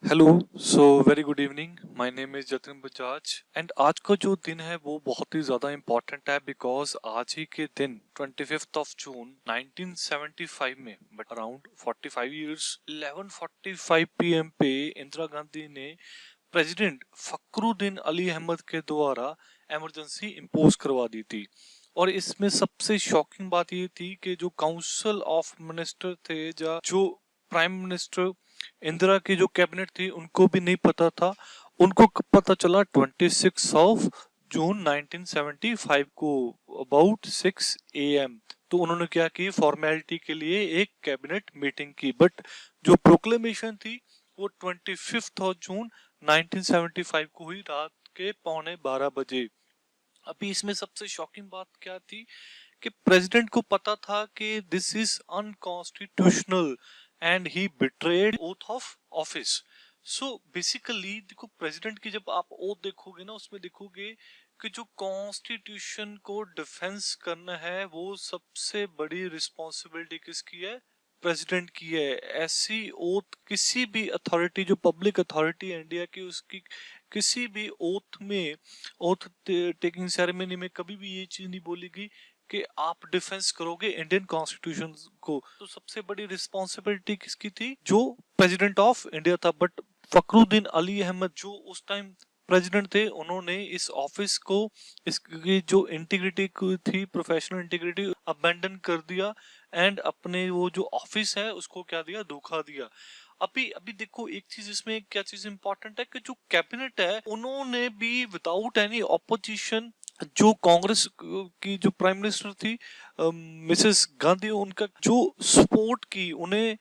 Hello. So very good evening. My name is Jatin Bajaj and आज का जो दिन है वो बहुत ही ज़्यादा इम्पोर्टेंट है बिकॉज आज ही के दिन 25th ऑफ जून 1975 में बट अराउंड 45 इयर्स 11:45 पीएम पे इंदिरा गांधी ने प्रेसिडेंट फखरुद्दीन अली अहमद के द्वारा इमरजेंसी इम्पोज करवा दी थी। और इसमें सबसे शॉकिंग बात ये थी कि जो काउंसिल ऑफ मिनिस्टर थे या जो प्राइम मिनिस्टर इंदिरा की जो कैबिनेट थी उनको भी नहीं पता था। उनको पता चला 26 ऑफ जून 1975 को अबाउट 6 AM। तो उन्होंने क्या की, फॉर्मेलिटी के लिए एक कैबिनेट मीटिंग की, बट जो प्रोक्लेमेशन थी वो 25 जून 1975 को हुई रात के 11:15 बजे। अभी इसमें सबसे शॉकिंग बात क्या थी कि प्रेसिडेंट को पता था कि this is unconstitutional and he betrayed oath of office. So basically देखो, प्रेसिडेंट की जब आप ओथ देखोगे ना, उसमें देखोगे कि जो कॉन्स्टिट्यूशन को डिफेंस करना है वो सबसे बड़ी रिस्पॉन्सिबिलिटी किसकी है? प्रेसिडेंट की है। ऐसी ओथ किसी भी अथॉरिटी, जो पब्लिक अथॉरिटी है इंडिया की, उसकी किसी भी ओथ में, ओथ टेकिंग सेरेमनी में कभी भी ये चीज नहीं बोलेगी कि आप डिफेंस करोगे इंडियन कॉन्स्टिट्यूशन को। तो सबसे बड़ी रिस्पॉन्सिबिलिटी किसकी थी? जो प्रेसिडेंट ऑफ इंडिया था। बट फखरुद्दीन अली अहमद जो उस टाइम प्रेसिडेंट थे, उन्होंने इस ऑफिस को, इसकी जो इंटीग्रिटी थी, प्रोफेशनल इंटीग्रिटी, अबेंडन कर दिया एंड अपने वो जो ऑफिस है उसको क्या दिया, धोखा दिया। अभी अभी देखो, एक चीज इसमें क्या चीज इंपॉर्टेंट है कि जो कैबिनेट है उन्होंने भी विदाउट एनी ऑपोजिशन, जो कांग्रेस की जो प्राइम मिनिस्टर थी मिसेस गांधी, उनका जो सपोर्ट की, उन्हें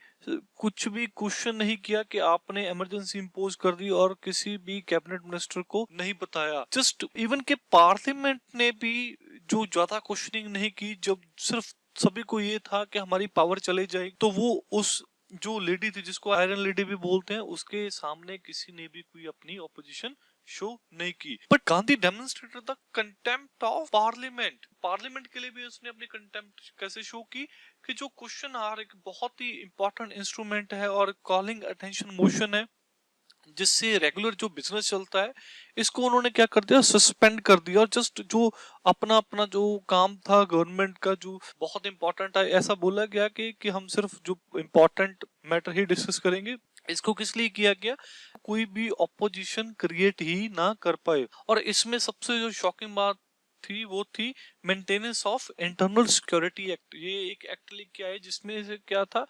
कुछ भी क्वेश्चन नहीं किया कि आपने इमरजेंसी इंपोज कर दी और किसी भी कैबिनेट मिनिस्टर को नहीं बताया। जस्ट इवन के पार्लियामेंट ने भी जो ज्यादा क्वेश्चनिंग नहीं की, जब सिर्फ सभी को ये था कि हमारी पावर चले जाए, तो वो उस जो लेडी थी जिसको आयरन लेडी भी बोलते हैं, उसके सामने किसी ने भी कोई अपनी ऑपोजिशन शो नहीं की। But Gandhi demonstrated the contempt of parliament. Parliament के लिए भी उसने अपनी कंटेम्प्ट कैसे शो की कि जो क्वेश्चन आर एक बहुत ही इंपॉर्टेंट इंस्ट्रूमेंट है और कॉलिंग अटेंशन मोशन है, जिससे रेगुलर जो बिजनेस चलता है, इसको उन्होंने क्या कर दिया, सस्पेंड कर दिया। और जस्ट जो अपना अपना जो काम था गवर्नमेंट का, जो बहुत इंपॉर्टेंट है, ऐसा बोला गया कि हम सिर्फ जो इंपॉर्टेंट मैटर ही डिस्कस करेंगे। इसको किस लिए किया गया? कोई भी ऑपोजिशन क्रिएट ही ना कर पाए। और इसमें सबसे जो शॉकिंग बात थी वो थी maintenance of internal security act. ये एक एक्ट लेके आए जिसमें से क्या था,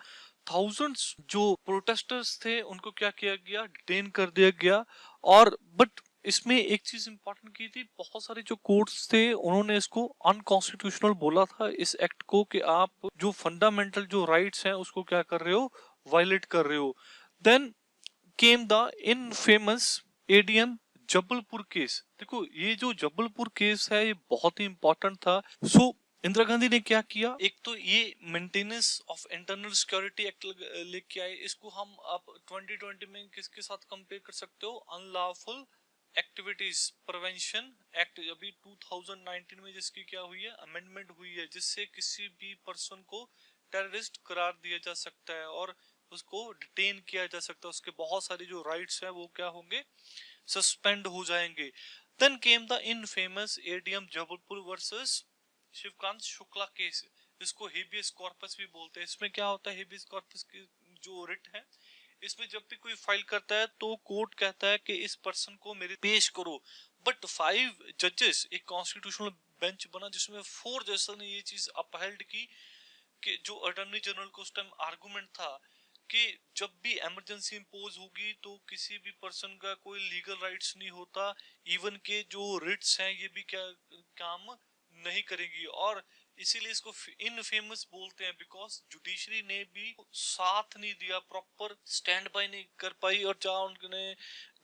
थाउजेंड्स जो प्रोटेस्टर्स थे उनको क्या किया गया, डिटेन कर दिया गया। और बट इसमें एक चीज इंपॉर्टेंट की थी, बहुत सारे जो कोर्ट्स थे उन्होंने इसको अनकॉन्स्टिट्यूशनल बोला था इस एक्ट को, कि आप जो फंडामेंटल जो राइट्स हैं उसको क्या कर रहे हो, वायलेट कर रहे हो। Then came the infamous ADM Jabalpur case. देखो, ये जो जबलपुर केस है ये बहुत ही इंपॉर्टेंट था। सो इंदिरा गांधी ने क्या किया, एक तो ये maintenance of internal security act लेके आए। इसको हम आप 2020 में किसके साथ कंपेयर कर सकते हो? Unlawful activities prevention act. अभी 2019 में जिसकी क्या हुई है, अमेंडमेंट हुई है, जिससे किसी भी पर्सन को टेररिस्ट करार दिया जा सकता है और उसको डिटेन किया जा सकता है। उसके बहुत सारे जो राइट्स हैं वो क्या होंगे, सस्पेंड हो जाएंगे। Then came the infamous ADM Jabalpur versus Shivkant Shukla case. इसको हेबियस कॉर्पस भी बोलते हैं। इसमें क्या होता है, हेबियस कॉर्पस की जो रिट है, इसमें जब भी कोई फाइल करता है तो कोर्ट कहता है कि इस पर्सन को मेरे पेश करो। बट 5 जजेस, एक कॉन्स्टिट्यूशनल बेंच बना जिसमें 4 जजेस ने ये चीज अपहेल्ड की कि जो अटॉर्नी जनरल को उस टाइम आर्गुमेंट था कि जब भी इमरजेंसी इंपोज होगी तो किसी भी पर्सन का कोई लीगल राइट्स नहीं होता, इवन के जो रिट्स हैं ये भी क्या काम नहीं करेगी। और इसीलिए इसको इनफेमस बोलते हैं, बिकॉज जुडिशरी ने भी साथ नहीं दिया, प्रॉपर स्टैंड बाय नहीं कर पाई और जहां उन्होंने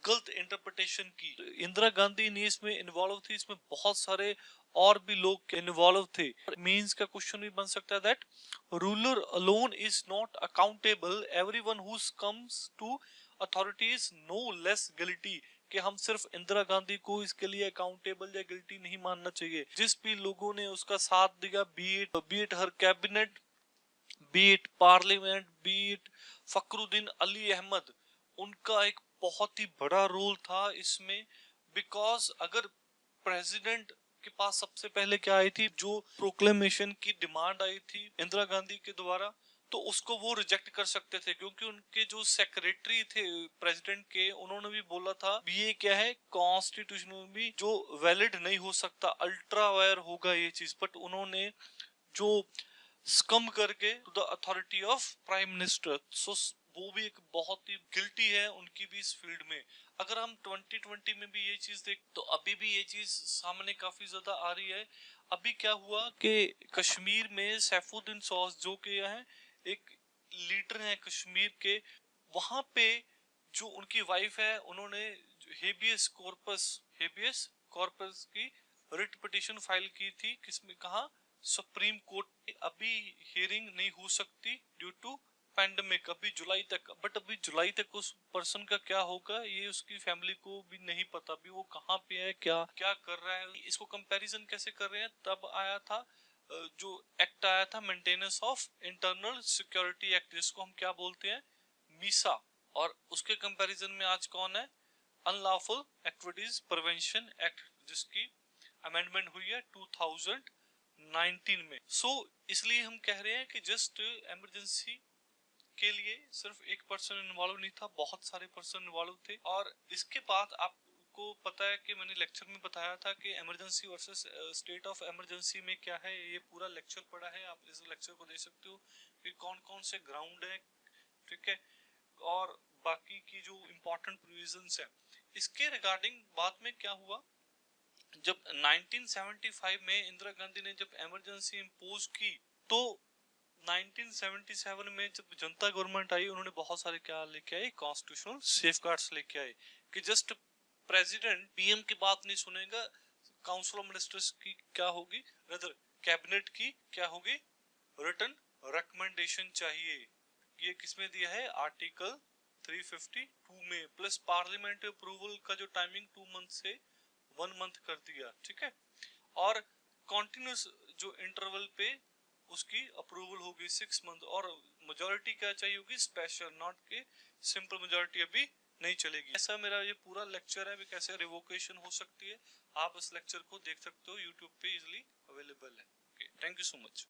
गलत इंटरप्रिटेशन की। इंदिरा गांधी नहीं इसमें इन्वॉल्व थी, इसमें बहुत सारे और भी लोग इन्वॉल्व थे। मींस का क्वेश्चन भी बन सकता है that ruler alone is not accountable, everyone who comes to authority is no less guilty. कि हम सिर्फ इंदिरा गांधी को इसके लिए अकाउंटेबल या गिल्टी नहीं मानना चाहिए। जिस भी लोगों ने उसका साथ दिया, be it her cabinet, be it parliament, be it Fakhruddin Ali Ahmed, उनका एक बहुत ही बड़ा रोल था इसमें, बिकॉज अगर प्रेसिडेंट के पास सबसे पहले क्या आई थी, जो प्रोक्लेमेशन की डिमांड आई थी इंदिरा गांधी के द्वारा, तो उसको वो रिजेक्ट कर सकते थे, क्योंकि उनके जो सेक्रेटरी थे प्रेसिडेंट के, उन्होंने भी बोला था ये क्या है, कॉन्स्टिट्यूशन में भी जो वैलिड नहीं हो सकता, अल्ट्रा वायर होगा ये चीज। बट उन्होंने जो स्कम करके to the authority of prime minister, so वो भी एक बहुत ही गिल्टी है उनकी भी इस फील्ड में। अगर हम 2020 में भी ये चीज देख, तो अभी भी ये चीज सामने काफी ज्यादा आ रही है। अभी क्या हुआ कि कश्मीर में सैफुद्दीन सॉस जो कि है एक लीडर है कश्मीर के, वहां पे जो उनकी वाइफ है, उन्होंने हेबियस कॉर्पस की रिट पिटीशन फाइल की थी, किसमें कहा, सुप्रीम कोर्ट में। अभी हियरिंग नहीं हो सकती ड्यू टू पैंडेमिक, अभी जुलाई तक। बट अभी जुलाई तक उस पर्सन का क्या होगा ये उसकी फैमिली को भी नहीं पता, अभी वो कहाँ पे है, क्या क्या कर रहा है। इसको कंपैरिजन कैसे कर रहे हैं, तब आया था जो एक्ट आया था, maintenance of internal security act, जिसको हम क्या बोलते हैं, मीसा। और उसके कंपैरिजन में आज कौन है, अनलॉफुल एक्टिविटीज प्रिवेंशन एक्ट, जिसकी अमेंडमेंट हुई है 2019 में। इसलिए हम कह रहे हैं कि जस्ट इमरजेंसी के लिए सिर्फ एक पर्सन इन्वॉल्व नहीं था, बहुत सारे पर्सन इन्वॉल्व थे। और इसके बाद आपको पता है कि मैंने लेक्चर में बताया था कि emergency versus state of emergency में क्या है, ये पूरा लेक्चर पढ़ा है, आप इस लेक्चर को देख सकते हो कि कौन कौन से ग्राउंड है, ठीक है, और बाकी की जो इम्पोर्टेंट प्रोविजंस है। इसके रिगार्डिंग बाद में क्या हुआ, जब 1975 में इंदिरा गांधी ने जब इमरजेंसी इम्पोज की, तो 1977 में जब जनता गवर्नमेंट आई, उन्होंने बहुत सारे क्या लेके आए, कॉन्स्टिट्यूशनल सेफगार्ड्स लेके आए, कि जस्ट प्रेसिडेंट पीएम की बात नहीं सुनेगा, काउंसिल ऑफ मिनिस्टर्स की क्या होगी, रदर कैबिनेट की क्या होगी, रिटन रिकमेंडेशन चाहिए। ये किसमें दिया है, आर्टिकल 352 में, प्लस पार्लियामेंट अप्रूवल का जो टाइमिंग 2 मंथ से 1 मंथ कर दिया, ठीक है। और कॉन्टिन्यूस जो इंटरवल पे उसकी अप्रूवल होगी 6 मंथ, और मेजोरिटी क्या चाहिए होगी, स्पेशल, नॉट के सिंपल मेजोरिटी अभी नहीं चलेगी। ऐसा मेरा ये पूरा लेक्चर है, कैसे रिवोकेशन हो सकती है। आप इस लेक्चर को देख सकते हो, यूट्यूब पे इजिली अवेलेबल है। Okay, thank you so much.